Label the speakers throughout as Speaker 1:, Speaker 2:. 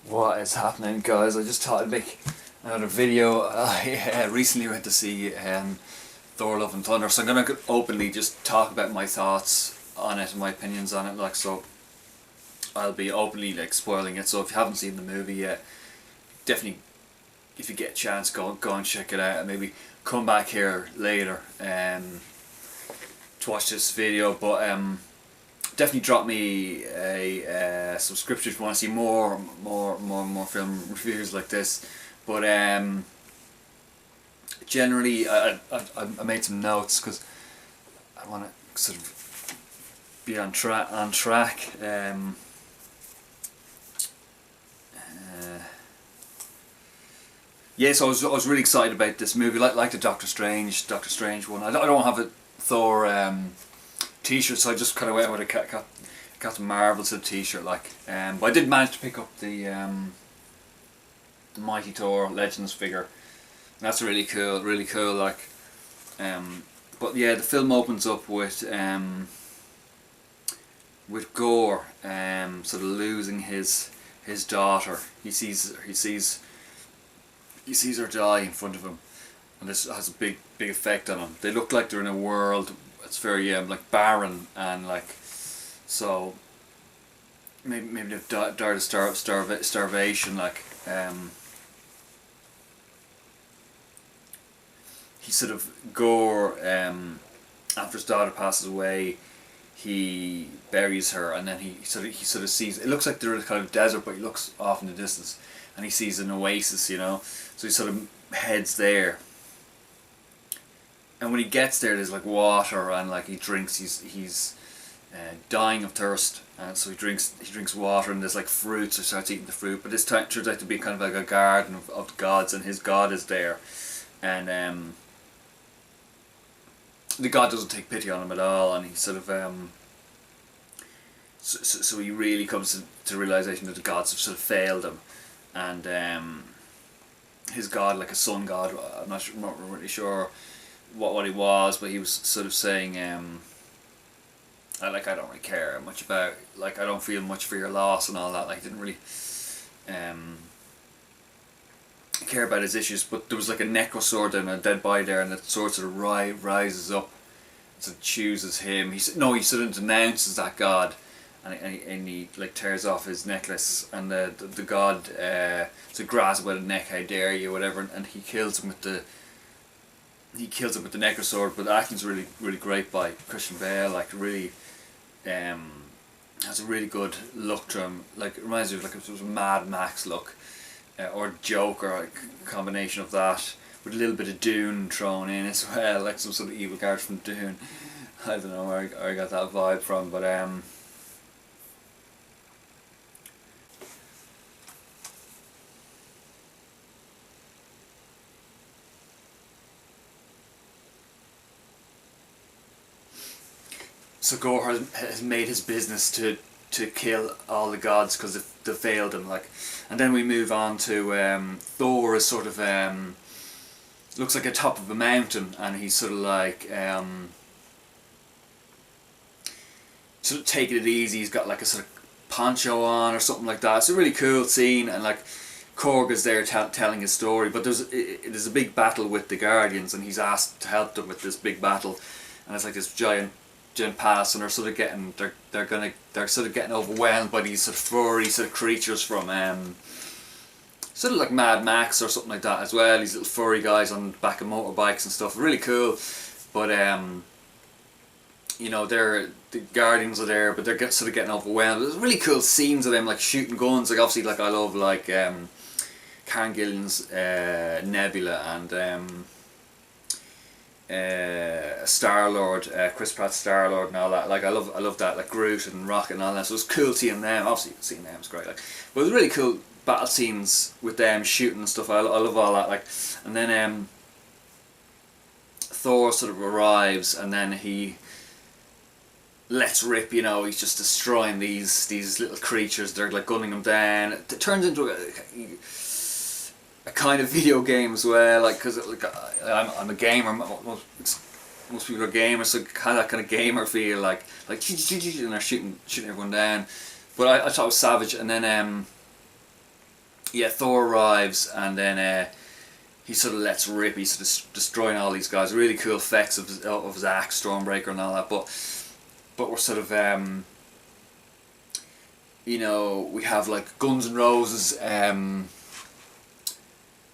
Speaker 1: What is happening, guys? I just thought I'd make another video. I recently went to see Thor Love and Thunder, so I'm going to openly just talk about my thoughts on it and my opinions on it. So I'll be openly spoiling it. So if you haven't seen the movie yet, definitely, if you get a chance, go and check it out, and maybe come back here later to watch this video. But definitely drop me a subscription if you want to see more film reviews like this. But generally, I made some notes because I want to sort of be on track. Yeah, so I was really excited about this movie, like the Doctor Strange one. I don't have a Thor t-shirt, so I just kind of went with a got the Marvel's t-shirt, but I did manage to pick up the Mighty Thor Legends figure. And that's really cool, but yeah, the film opens up with Gore sort of losing his daughter. He sees her die in front of him, and this has a big effect on him. They look like they're in a world it's very barren, and so maybe they've died of starvation. He sort of Gore after his daughter passes away, he buries her, and then he sort of sees, it looks like they're in a kind of desert, but he looks off in the distance and he sees an oasis, so he sort of heads there. And when he gets there, there's water, and he drinks. He's dying of thirst, and so he drinks water, and there's fruits. So he starts eating the fruit. But this time turns out to be kind of like a garden of the gods, and his god is there, and the god doesn't take pity on him at all, and he sort of so he really comes to the realization that the gods have sort of failed him, and his god, like a sun god, I'm not really sure what he was, but he was sort of saying I don't really care much about, I don't feel much for your loss and all that. He didn't really care about his issues. But there was a necro sword and a dead body there, and the sword sort of rises up, so it chooses him. He sort of denounces that god, and he tears off his necklace, and the god grabs him by the neck, how dare you, whatever, and he kills him with the necro sword. But the acting's really great by Christian Bale. Really has a really good look to him. It reminds me of if it was a Mad Max look, or Joker, a combination of that with a little bit of Dune thrown in as well, some sort of evil guard from Dune. I don't know where I got that vibe from, but so Gore has made his business to kill all the gods because they failed him. And then we move on to Thor is sort of looks like a top of a mountain, and he's sort of sort of taking it easy. He's got a sort of poncho on or something like that. It's a really cool scene, and Korg is there telling his story. But there's a big battle with the Guardians, and he's asked to help them with this big battle, and it's this giant palace, and they're sort of getting getting overwhelmed by these sort of furry sort of creatures from sort of like Mad Max or something like that as well. These little furry guys on the back of motorbikes and stuff, really cool. But the Guardians are there, but they're sort of getting overwhelmed. There's really cool scenes of them shooting guns. Obviously I love Karen Gillan's Nebula, and Star-Lord, Chris Pratt's Star-Lord and all that. I love that, Groot and Rocket and all that. So it was cool seeing them. Obviously seeing them is great. But it was really cool battle scenes with them shooting and stuff. I love all that. And then Thor sort of arrives, and then he lets rip. He's just destroying these little creatures. They're gunning him down. It turns into a kind of video game as well, because I'm a gamer. Most people are gamers, so that kind of gamer feel, and they're shooting everyone down. But I thought it was savage. And then yeah, Thor arrives, and then he sort of lets rip. He's sort of destroying all these guys. Really cool effects of his axe, Stormbreaker, and all that. But we're sort of you know, we have like Guns N' Roses,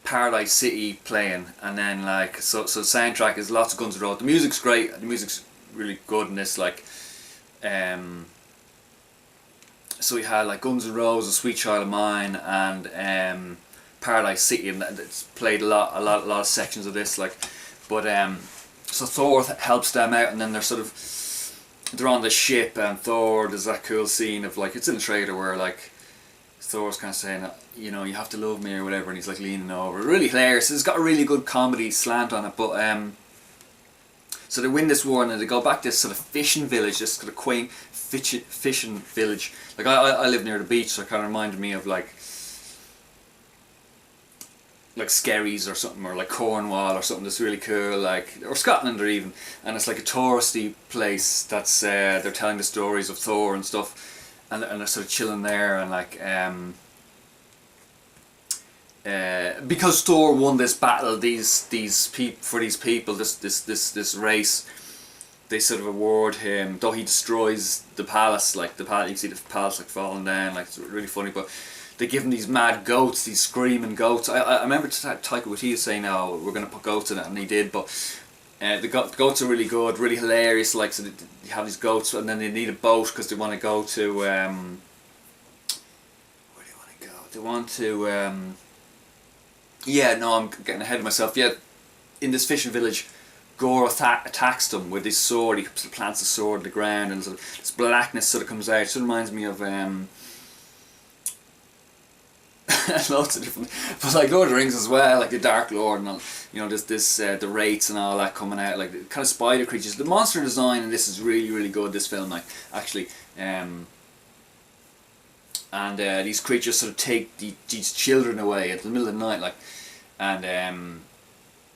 Speaker 1: Paradise City playing, and then like so the soundtrack is lots of Guns N' Roses. The music's great. The music's really good in this. Like, so we had like Guns N' Roses, Sweet Child of Mine, and Paradise City, and it's played a lot of sections of this. Like, but so Thor helps them out, and then they're on the ship, and Thor, there's that cool scene of like, it's in the trailer where like Thor's kind of saying, you know, you have to love me or whatever, and he's like leaning over. Really hilarious. It's got a really good comedy slant on it. But so they win this war, and then they go back to this sort of fishing village, this sort of quaint fishing village. Like I live near the beach, so it kind of reminded me of like Skerries or something, or like Cornwall or something that's really cool, like, or Scotland or even, and it's like a touristy place that's they're telling the stories of Thor and stuff, and they're sort of chilling there, and like because Thor won this battle, these people, this race, they sort of award him, though he destroys the palace, like the palace, you can see the palace like falling down, like it's really funny, but they give him these mad goats, these screaming goats. I remember Taika Waititi saying, "Oh, we're going to put goats in it," and he did. But the goats are really good, really hilarious. Like, so you have these goats, and then they need a boat because they want to go to where do you want to go? They want to yeah, no, I'm getting ahead of myself. Yeah, in this fishing village, Gore attacks them with his sword. He plants a sword in the ground, and this blackness sort of comes out. It sort of reminds me of loads of different, but like Lord of the Rings as well, like the Dark Lord, and all, you know, this the wraiths and all that coming out, like kind of spider creatures. The monster design in this is really good. This film, like, actually, and these creatures sort of take these children away at the middle of the night, like, and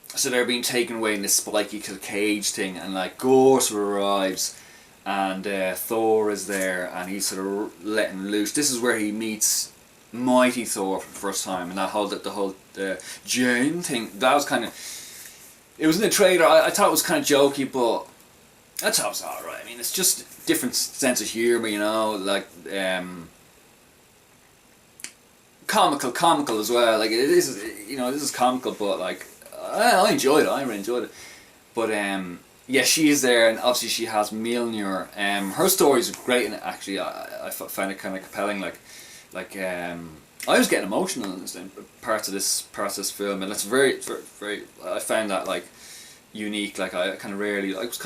Speaker 1: so they're being taken away in this spiky cage thing, and like Gore sort of arrives, and Thor is there, and he's sort of letting loose. This is where he meets Mighty Thor for the first time, and the whole Jane thing, that was kind of, it was in the trailer. I thought it was kind of jokey, but I thought it was alright. I mean, it's just different sense of humour, you know, like comical as well. Like, it is, you know, this is comical, but like I enjoyed it. I really enjoyed it. But yeah, she is there, and obviously she has Mjolnir. Her story is great, and actually I found it kind of compelling. Like I was getting emotional in parts of this film, and it's very. I found that like unique. Like, I kind of rarely. I was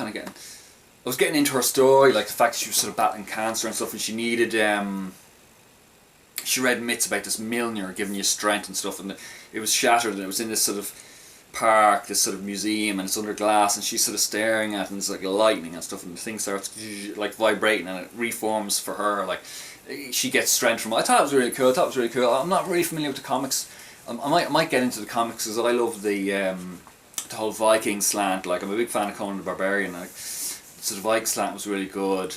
Speaker 1: getting into her story, like the fact that she was sort of battling cancer and stuff, and she needed. She read myths about this Mjolnir giving you strength and stuff, and it was shattered, and it was in this sort of park, this sort of museum, and it's under glass, and she's sort of staring at it, and it's like lightning and stuff, and the thing starts like vibrating, and it reforms for her. Like, she gets strength from it. I thought it was really cool. I'm not really familiar with the comics. I might get into the comics, because I love the whole Viking slant. Like, I'm a big fan of Conan the Barbarian. Like, so the Viking slant was really good.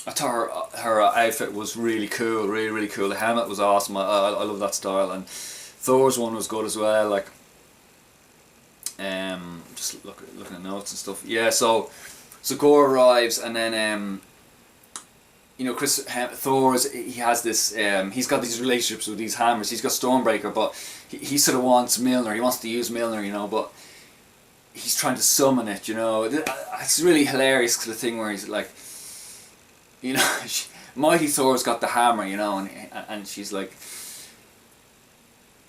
Speaker 1: I thought her outfit was really cool, really cool. The helmet was awesome. I love that style, and Thor's one was good as well. Like, just looking at notes and stuff. Yeah, so Gore arrives, and then you know, Thor he has this. He's got these relationships with these hammers. He's got Stormbreaker, but he sort of wants Mjolnir. He wants to use Mjolnir, you know, but he's trying to summon it. You know, it's really hilarious, the thing where he's like, you know, Mighty Thor's got the hammer, you know, and she's like,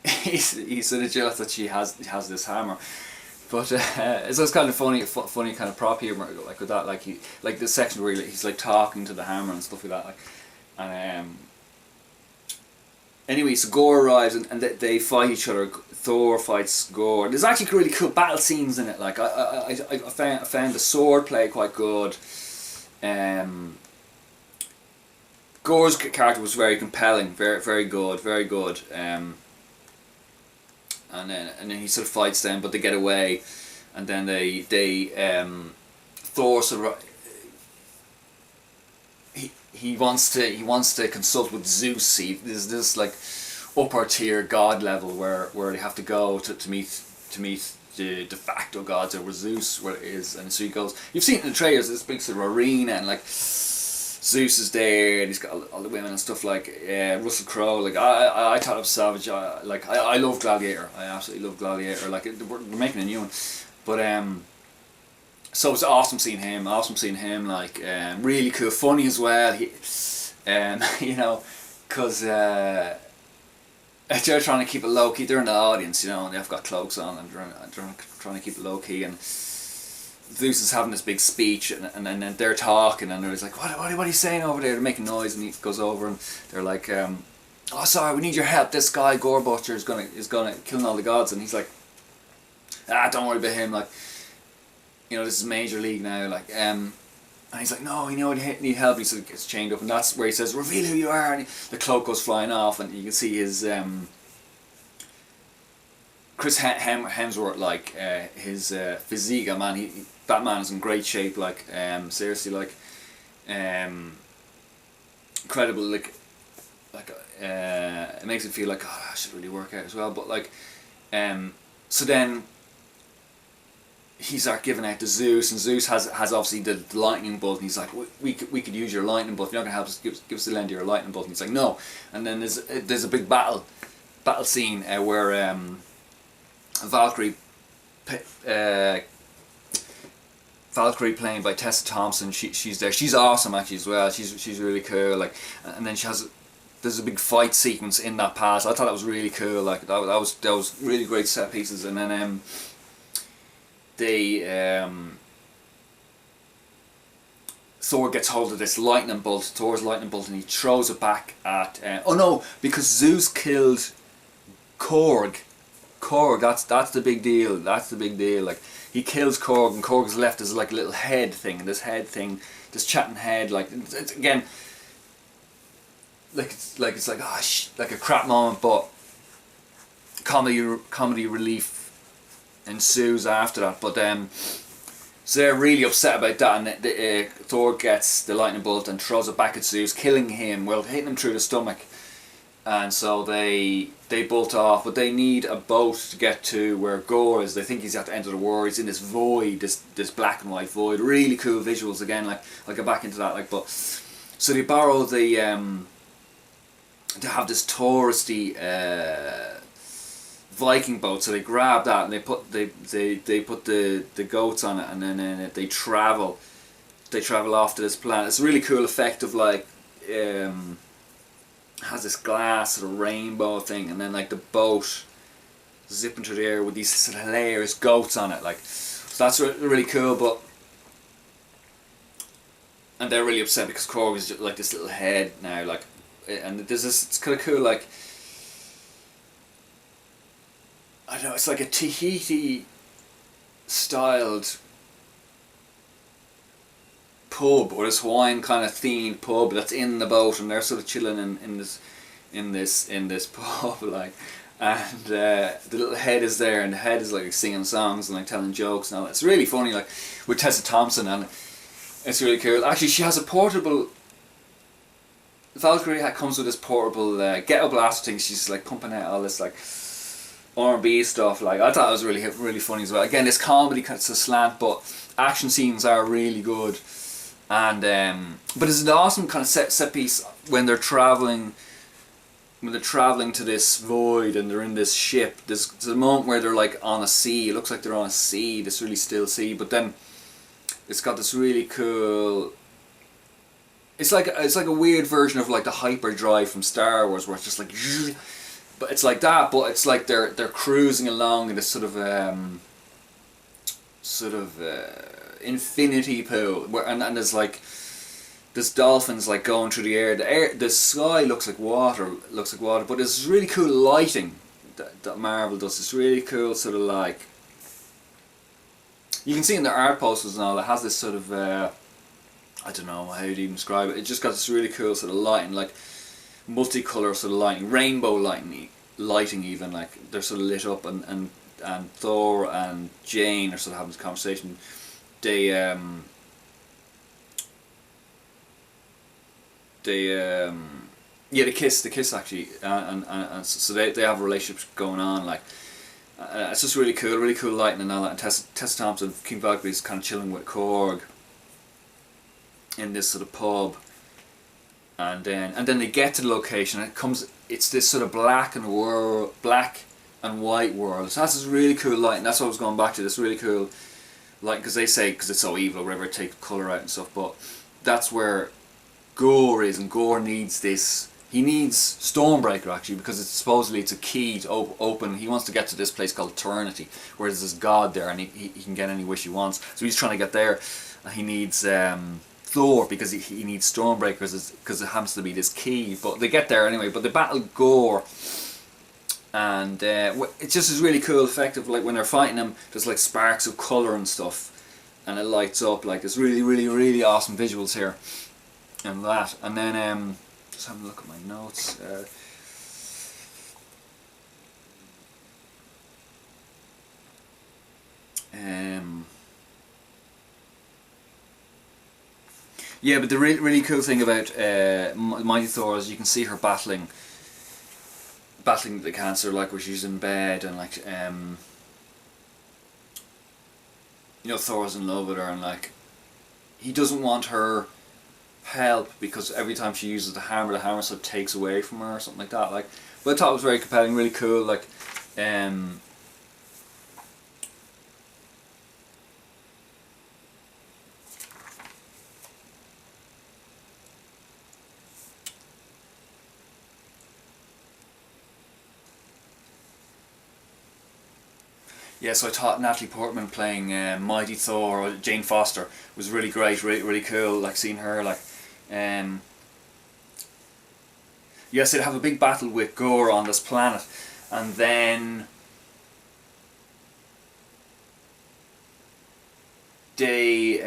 Speaker 1: he's sort of jealous that she has this hammer, but it's kind of funny kind of prop humor, like with that, like the section where he's like talking to the hammer and stuff like that, like, and anyway, so Gore arrives, and they fight each other. Thor fights Gore. There's actually really cool battle scenes in it. Like, I found the sword play quite good. Gore's character was very compelling, very good. And then he sort of fights them, but they get away, and then Thor sort of he wants to consult with Zeus. There's this like upper tier god level where they have to go to meet the de facto gods, or where Zeus where it is. And so he goes, you've seen it in the trailers, this big sort of arena, and like Zeus is there and he's got all the women and stuff. Like Russell Crowe, like I thought it was savage. I love Gladiator, I absolutely love Gladiator. Like we're making a new one, but so it's awesome seeing him, like really cool, funny as well. He you know, because they're trying to keep it low key. They're in the audience, you know, and they've got cloaks on, and they're trying to keep it low key. And Zeus is having this big speech, and then they're talking, and they're like, what are you saying over there? They're making noise, and he goes over, and they're like, oh sorry, we need your help. This guy Gore Butcher is gonna killing all the gods. And he's like, don't worry about him. Like, you know, this is Major League now. Like, and he's like, no, you know, I need help. And he sort of gets chained up, and that's where he says, reveal who you are. And the cloak goes flying off, and you can see his Chris Hemsworth, like his physique. Man, that man is in great shape. Like, seriously, like, incredible. Like, it makes me feel like, oh, I should really work out as well. But like, so then he's like giving out to Zeus, and Zeus has obviously the lightning bolt, and he's like, we could use your lightning bolt. If you're not gonna help us, give us the lend of your lightning bolt. And he's like, no. And then there's a big battle scene where Valkyrie playing by Tessa Thompson, she's there. She's awesome actually as well. She's really cool. Like, and then there's a big fight sequence in that pass. I thought that was really cool. Like that was really great set pieces. And then Thor gets hold of this lightning bolt, Thor's lightning bolt, and he throws it back at oh no, because Zeus killed Korg, that's the big deal. Like, he kills Korg, and Korg's left as like a little head thing, and this this chatting head, like, it's again, like it's like like a crap moment, but comedy relief ensues after that. But so they're really upset about that, and Thor gets the lightning bolt and throws it back at Zeus, killing him, hitting him through the stomach. And so they bolt off, but they need a boat to get to where Gore is. They think he's at the end of the world. He's in this void, this black and white void. Really cool visuals again. Like, I'll get back into that. Like, but so they borrow the to have this touristy Viking boat. So they grab that, and they put the goats on it, and then they travel off to this planet. It's a really cool effect of like. Has this glass sort of rainbow thing, and then like the boat zipping through the air with these sort of hilarious goats on it. Like, so that's really cool. And they're really upset because Korg is just like this little head now. Like, and there's this. It's kind of cool. Like, I don't know. It's like a Tahiti styled pub, or this Hawaiian kind of themed pub that's in the boat, and they're sort of chilling in this pub, like, and the little head is there, and the head is like singing songs and like telling jokes and all that. It's really funny, like, with Tessa Thompson, and it's really cool. Actually, she has a portable. Valkyrie comes with this portable ghetto blaster thing. She's like pumping out all this like R&B stuff. Like, I thought it was really funny as well. Again, this comedy cuts a slant, but action scenes are really good. And but it's an awesome kind of set piece when they're traveling to this void, and they're in this ship. There's a moment where they're like on a sea. It looks like they're on a sea, this really still sea. But then it's got this really cool. It's like a weird version of like the hyperdrive from Star Wars, where it's just like, but it's like that. But it's like they're cruising along in this sort of infinity pool, where and there's dolphins like going through the air. The sky looks like water, but there's really cool lighting that Marvel does. It's really cool, sort of like, you can see in the art posters and all, it has this sort of I don't know how to even describe it. It just got this really cool sort of lighting, like multicolour sort of lighting, rainbow lighting even, like they're sort of lit up, and Thor and Jane are sort of having this conversation. They Yeah, the kiss actually, and so they have a relationship going on, like, it's just really cool lighting and all that. And Tessa Thompson, King Valkyrie's kind of chilling with Korg in this sort of pub, and then they get to the location, and it's this sort of black and white world. So that's this really cool light, and that's what I was going back to. This really cool light, because they say because it's so evil, whatever, take colour out and stuff. But that's where Gore is, and Gore needs this. He needs Stormbreaker actually, because supposedly it's a key to open. He wants to get to this place called Eternity, where there's this god there, and he can get any wish he wants. So he's trying to get there, and he needs Thor, because he needs Stormbreakers, because it happens to be this key. But they get there anyway. But they battle Gore, and it's just this really cool effect of, like, when they're fighting him, there's like sparks of colour and stuff, and it lights up. Like, it's really awesome visuals here, and that, and then just having a look at my notes. Yeah, but the really cool thing about Mighty Thor is you can see her battling the cancer, like, where she's in bed, and like you know, Thor's in love with her, and like, he doesn't want her help, because every time she uses the hammer sort of takes away from her or something like that. Like, but I thought it was very compelling, really cool. Like, yeah, so I thought Natalie Portman playing Mighty Thor, or Jane Foster, was really great, really cool. Like, seeing her, like, yes, they'd have a big battle with Gore on this planet, and then they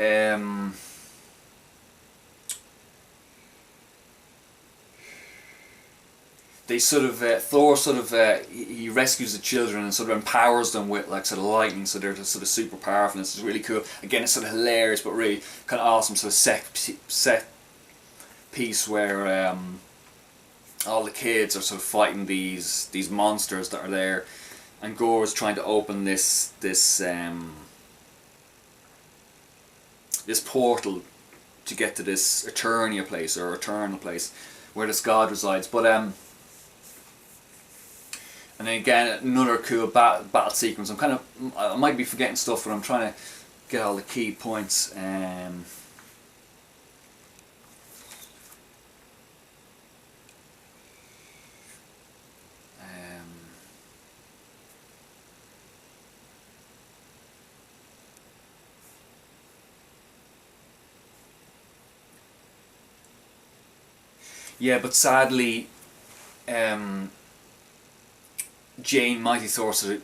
Speaker 1: sort of Thor sort of he rescues the children and sort of empowers them with, like, sort of lightning, so they're sort of super powerful. And it's really cool. Again, it's sort of hilarious, but really kind of awesome sort of set piece where all the kids are sort of fighting these monsters that are there, and Gore is trying to open this portal to get to this Eternia place, or eternal place, where this god resides. But and then again, another cool battle sequence. I might be forgetting stuff, but I'm trying to get all the key points. Yeah, but sadly, Jane, Mighty Thor, sort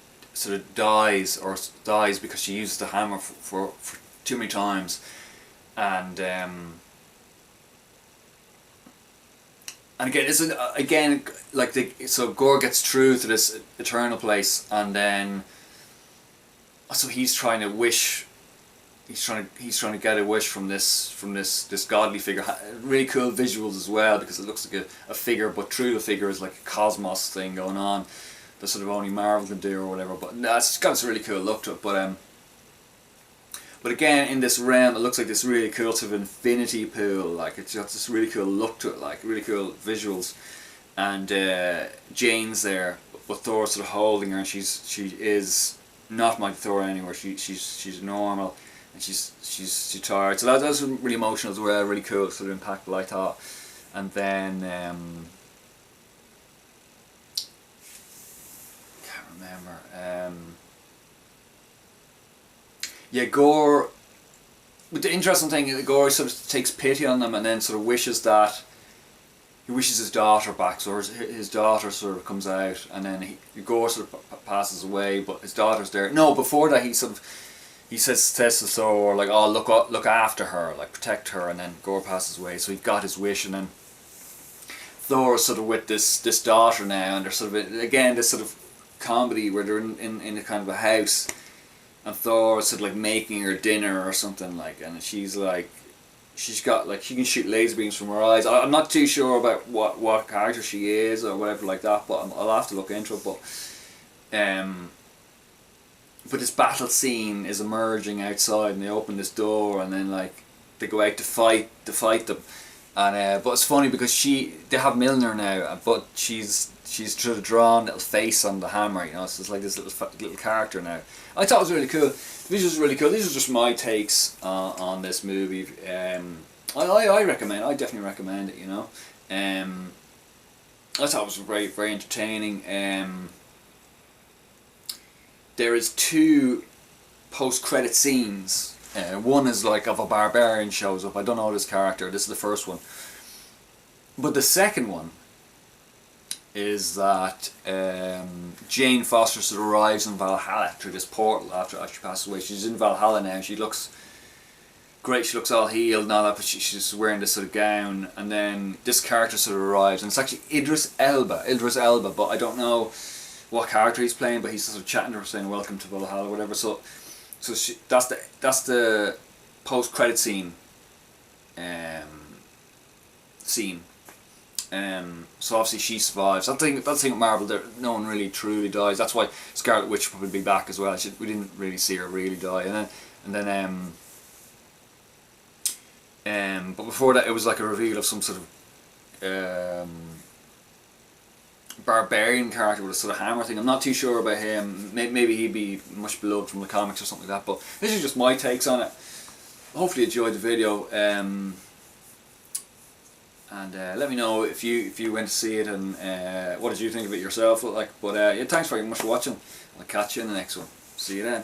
Speaker 1: of dies because she uses the hammer for too many times, and again, so Gore gets through to this eternal place, and then so he's trying to wish. He's trying to get a wish from this godly figure. Really cool visuals as well, because it looks like a figure, but through the figure is like a cosmos thing going on that sort of only Marvel can do or whatever. But no, it's got this really cool look to it. But again, in this realm, it looks like this really cool sort of infinity pool. Like, it's got this really cool look to it, like really cool visuals. And Jane's there, but Thor's sort of holding her, and she is not Mighty Thor anymore. She's normal. And she's tired, so that was really emotional as well, really cool, sort of impactful, I thought. And then can't remember. Yeah, Gore. But the interesting thing is, Gore sort of takes pity on them, and then sort of wishes his daughter back. So his daughter sort of comes out, and then Gore sort of passes away, but his daughter's there. No, before that, he says to Thor, like, oh, look after her, like, protect her, and then Gore passes away, so he got his wish. And then Thor is sort of with this daughter now, and they're sort of, again, this sort of comedy where they're in a kind of a house, and Thor is sort of like making her dinner or something, like, and she's like, she's got like, she can shoot laser beams from her eyes. I'm not too sure about what character she is or whatever like that, but I'll have to look into it. But this battle scene is emerging outside, and they open this door, and then like they go out to fight them. And but it's funny because they have Milner now, but she's sort of drawn little face on the hammer, you know. So it's like this little character now. I thought it was really cool. The visuals were really cool. These are just my takes on this movie. I recommend. I definitely recommend it. You know. I thought it was very, very entertaining. There is 2 post-credit scenes. One is like of a barbarian shows up. I don't know this character. This is the first one. But the second one is that Jane Foster sort of arrives in Valhalla through this portal after she passes away. She's in Valhalla now. She looks great. She looks all healed and all that, but she's wearing this sort of gown. And then this character sort of arrives, and it's actually Idris Elba, but I don't know what character he's playing, but he's sort of chatting to her saying welcome to Valhalla or whatever. So that's the post credit scene. So obviously she survives. That's the thing with Marvel, no one really truly dies. That's why Scarlet Witch will probably be back as well. We didn't really see her really die, but before that it was like a reveal of some sort of barbarian character with a sort of hammer thing. I'm not too sure about him. Maybe he'd be much beloved from the comics or something like that. But this is just my takes on it. Hopefully you enjoyed the video. And let me know if you went to see it, and what did you think of it yourself. Yeah, thanks very much for watching. I'll catch you in the next one. See you then.